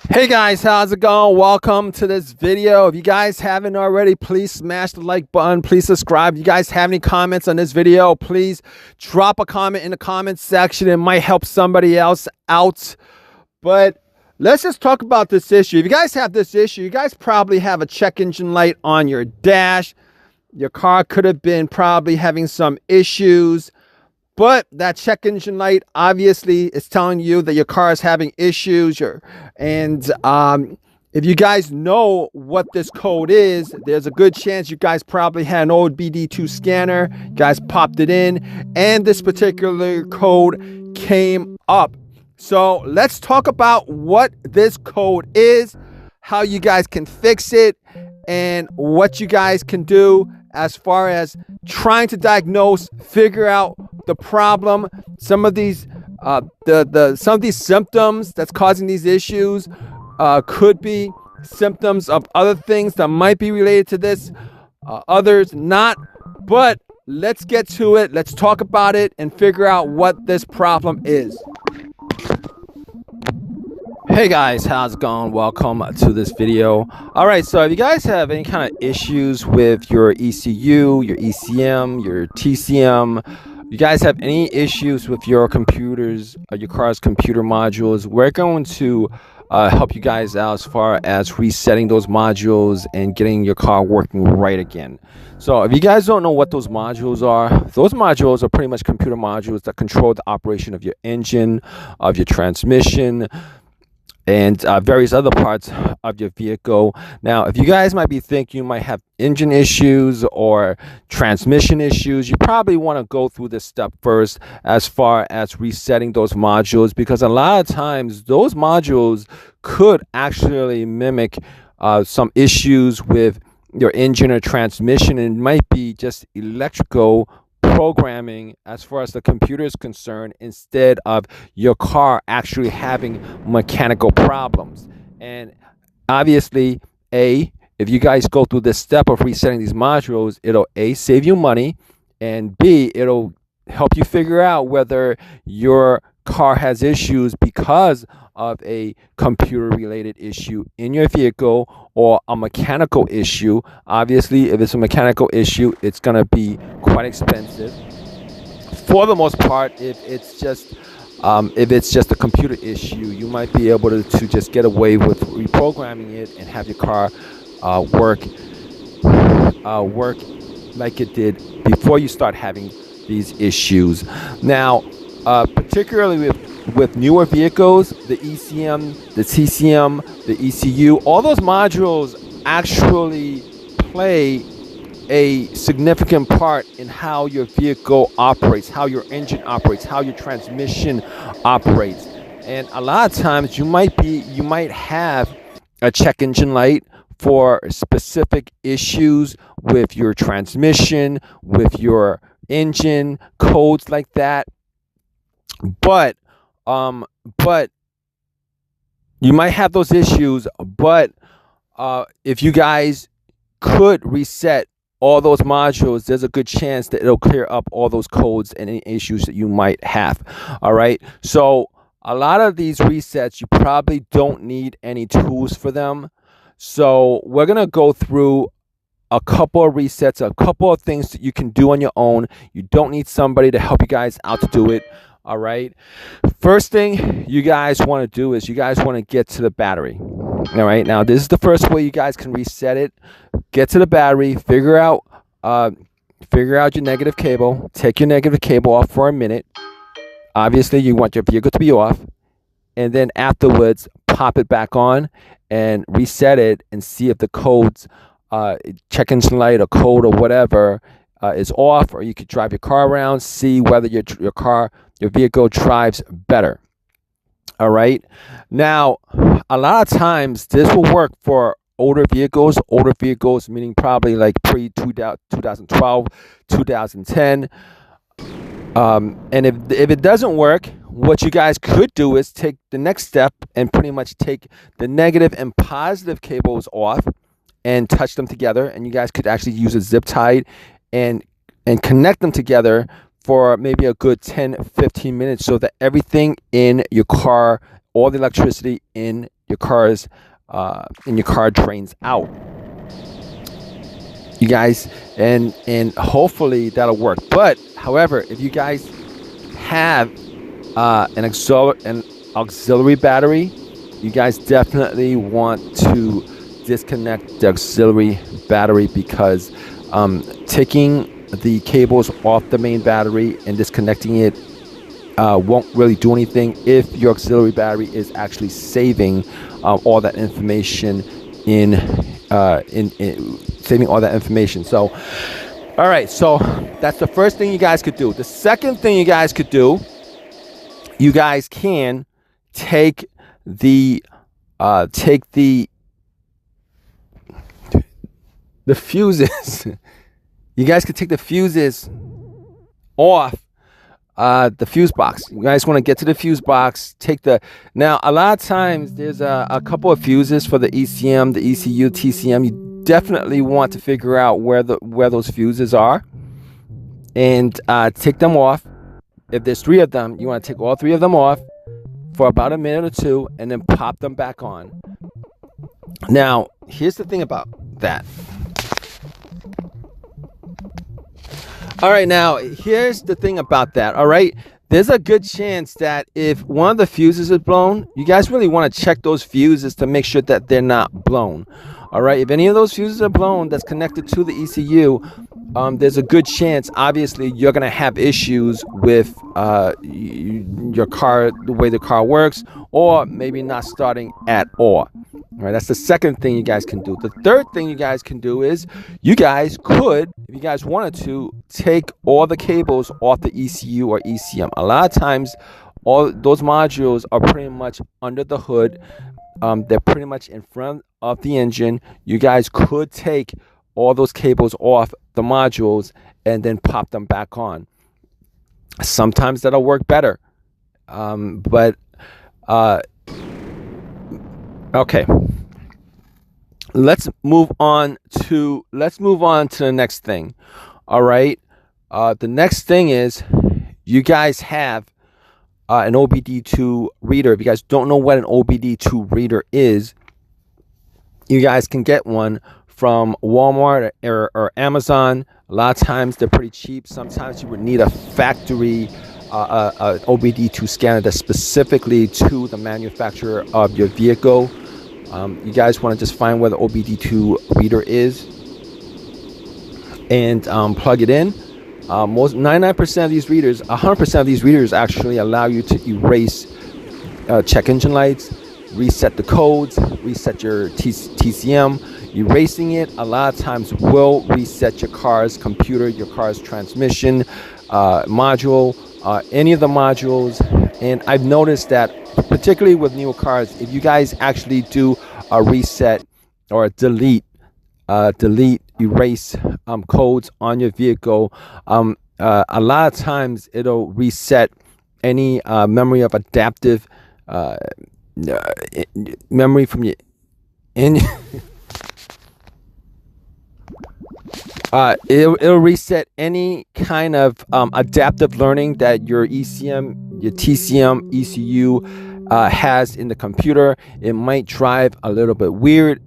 Hey guys, how's it going? Welcome to this video. If you guys haven't already, please smash the like button. Please subscribe. If you guys have any comments on this video, please drop a comment in the comment section. It might help somebody else out. But let's just talk about this issue. If you guys have this issue, you guys probably have a check engine light on your dash. Your car could have been probably having some issues. But that check engine light obviously is telling you that your car is having issues. If you guys know what this code is, there's a good chance you guys probably had an OBD-II scanner. You guys popped it in, and this particular code came up. So let's talk about what this code is, how you guys can fix it, and what you guys can do as far as trying to diagnose, figure out the problem. Some of these symptoms that's causing these issues could be symptoms of other things that might be related to this, others not. But let's get to it. Let's talk about it and figure out what this problem is. Hey guys, how's it going? Welcome to this video. All right, so if you guys have any kind of issues with your ECU, your ECM, your TCM, you guys have any issues with your computers, your car's computer modules, we're going to help you guys out as far as resetting those modules and getting your car working right again. So if you guys don't know what those modules are pretty much computer modules that control the operation of your engine, of your transmission, and various other parts of your vehicle. Now, if you guys might be thinking you might have engine issues or transmission issues, you probably want to go through this step first as far as resetting those modules, because a lot of times those modules could actually mimic some issues with your engine or transmission, and it might be just electrical programming as far as the computer is concerned, instead of your car actually having mechanical problems. And obviously, if you guys go through this step of resetting these modules, it'll save you money, and B, it'll help you figure out whether your car has issues because of a computer related issue in your vehicle or a mechanical issue. Obviously, if it's a mechanical issue, it's going to be quite expensive. For the most part, if it's just a computer issue, you might be able to just get away with reprogramming it and have your car work like it did before you start having these issues. Now, particularly with newer vehicles, the ECM, the TCM, the ECU, all those modules actually play a significant part in how your vehicle operates, how your engine operates, how your transmission operates. And a lot of times you might have a check engine light for specific issues with your transmission, with your engine, codes like that. But you might have those issues, but if you guys could reset all those modules, there's a good chance that it'll clear up all those codes and any issues that you might have. All right, so a lot of these resets, you probably don't need any tools for them. So we're gonna go through a couple of resets, a couple of things that you can do on your own. You don't need somebody to help you guys out to do it. All right, first thing you guys want to do is you guys want to get to the battery. All right, now this is the first way you guys can reset it. Get to the battery, figure out your negative cable, take your negative cable off for a minute. Obviously, you want your vehicle to be off, and then afterwards pop it back on and reset it and see if the codes, check engine light or code or whatever, is off, or you could drive your car around, see whether your vehicle drives better. All right, now a lot of times this will work for older vehicles meaning probably like pre 2012, 2010. And if it doesn't work, what you guys could do is take the next step and pretty much take the negative and positive cables off and touch them together, and you guys could actually use a zip tie and connect them together for maybe a good 10-15 minutes, so that everything in your car all the electricity in your car drains out. You guys, and hopefully that'll work. But however, if you guys have an auxiliary battery, you guys definitely want to disconnect the auxiliary battery, because taking the cables off the main battery and disconnecting it won't really do anything if your auxiliary battery is actually saving all that information in saving all that information. So all right, so that's the first thing you guys could do. The second thing you guys could do, you guys can take the fuses. You guys could take the fuses off the fuse box. You guys want to get to the fuse box, now a lot of times there's a couple of fuses for the ECM, the ECU, TCM. You definitely want to figure out where those fuses are and take them off. If there's 3 of them, you want to take all 3 of them off for about a minute or 2 and then pop them back on. Now here's the thing about that. All right, now here's the thing about that. All right, there's a good chance that if one of the fuses is blown, you guys really want to check those fuses to make sure that they're not blown. All right, if any of those fuses are blown that's connected to the ECU, there's a good chance, obviously, you're going to have issues with your car, the way the car works, or maybe not starting at all. All right, that's the second thing you guys can do. The third thing you guys can do is you guys could, if you guys wanted to, take all the cables off the ECU or ECM. A lot of times, all those modules are pretty much under the hood. They're pretty much in front of the engine. You guys could take all those cables off the modules and then pop them back on. Sometimes that'll work better. Okay. Let's move on to the next thing. All right. The next thing is you guys have an OBD-II reader. If you guys don't know what an OBD-II reader is, you guys can get one from Walmart or Amazon. A lot of times they're pretty cheap. Sometimes you would need a factory OBD-II scanner that's specifically to the manufacturer of your vehicle. You guys want to just find where the OBD-II reader is and plug it in. 99% of these readers, 100% of these readers actually allow you to erase check engine lights, reset the codes, reset your TCM. Erasing it a lot of times will reset your car's computer, your car's transmission module, any of the modules. And I've noticed that particularly with newer cars, if you guys actually do a reset or a delete, erase codes on your vehicle, a lot of times it'll reset any memory of adaptive memory from your it'll reset any kind of adaptive learning that your ECM, your TCM, ECU has in the computer. It might drive a little bit weird.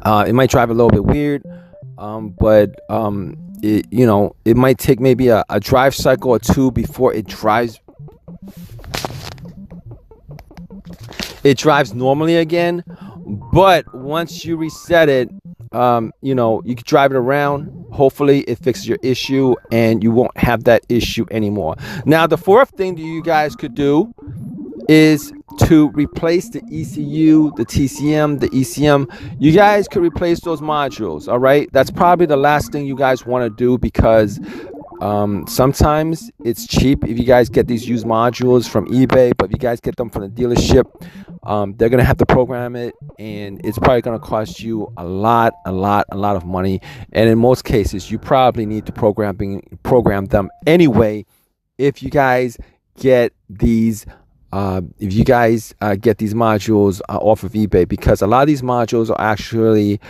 But it might take maybe a drive cycle or 2 before it drives normally again. But once you reset it, you can drive it around. Hopefully it fixes your issue and you won't have that issue anymore. Now, the fourth thing that you guys could do is to replace the ECU, the TCM, the ECM. You guys could replace those modules. All right, that's probably the last thing you guys want to do, because sometimes it's cheap if you guys get these used modules from eBay, but if you guys get them from the dealership, they're gonna have to program it, and it's probably gonna cost you a lot of money. And in most cases, you probably need to program them anyway. If you guys get these modules off of eBay, because a lot of these modules are actually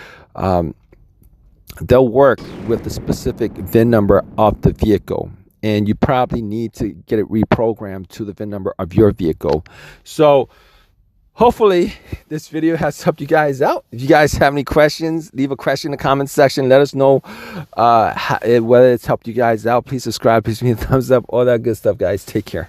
they'll work with the specific VIN number of the vehicle. and you probably need to get it reprogrammed to the VIN number of your vehicle. So hopefully this video has helped you guys out. If you guys have any questions, leave a question in the comment section. Let us know whether it's helped you guys out. Please subscribe, please give me a thumbs up, all that good stuff, guys. Take care.